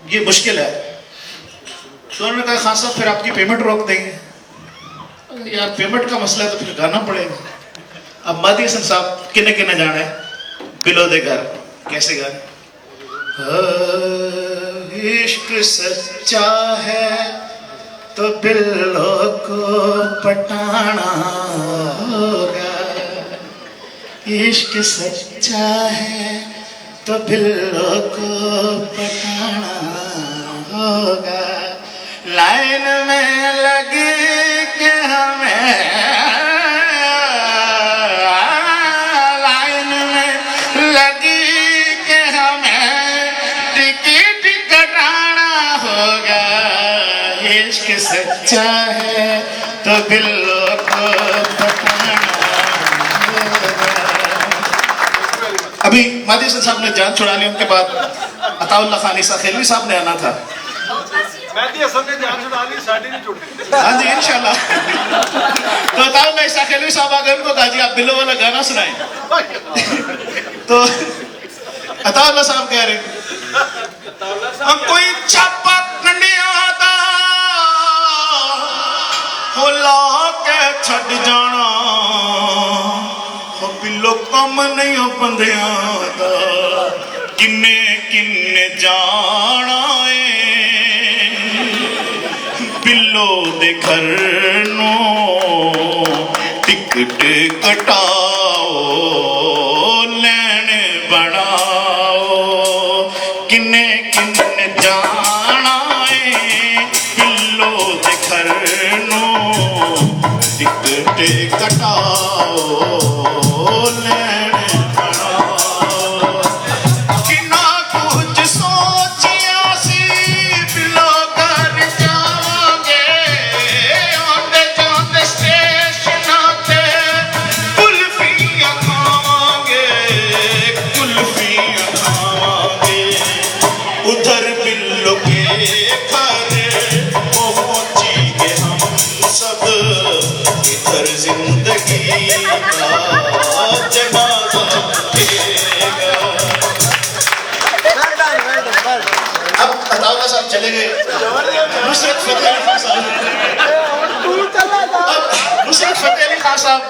ये मुश्किल है। तो उन्होंने कहा खान साहब फिर आपकी पेमेंट रोक देंगे। यार पेमेंट का मसला है तो फिर गाना पड़ेगा। अब मेहदी हसन साहब किन्ने किन्ने जाना है बिलो दे घर, कैसे गाने? इश्क सच्चा है तो बिल्लो को पटाना होगा, इश्क सच्चा है तो बिल्लो को पटाना होगा। लाइन में लगे के हमें, लाइन में लगी के हमें टिकट कटाना होगा, इश्क सच्चा है तो बिल्लो को पटाना होगा। अभी मेहदी हसन साहब ने जान छुड़ा ली, उनके बाद अताउल्लाह खान ईसा खेलवी साहब ने आना था। मेहदी हसन ने जान छुड़ा ली, साड़ी नहीं छुड़ी। हाँ जी इंशाल्लाह। तो अताउल्लाह ईसा खेलवी साहब आ गए, उनको कहा जी आप बिल्लो वाला गाना सुनाएं। तो अताउल्लाह साहब कह रहे हम कोई छापा कंडिया दा हो ला के छड़ जाना, हो बिल्लो कम नहीं हो बंदिया दा, किन्ने किन्ने जाना बिल्लो दे घर नो टिकट कटाओ, लैन बनाओ, किन्ने किन्ने जाना है बिल्लो दे घर नो टिकट कटाओ, लैन बनाओ। किन्ना कुछ सोचिया सी बिल्लो घर जावांगे, आंदे जांदे स्टेशन ते कुल्फियां खावांगे, कुल्फियां खावांगे। उधर बिल्लो के घर पहुंचेंगे हम सब, इधर जिंदगी का जनाजा लगेगा। अब अताउल्लाह साहब चले गए, नुसरत फतेह अली खान साहब, अब नुसरत फतेह अली खान साहब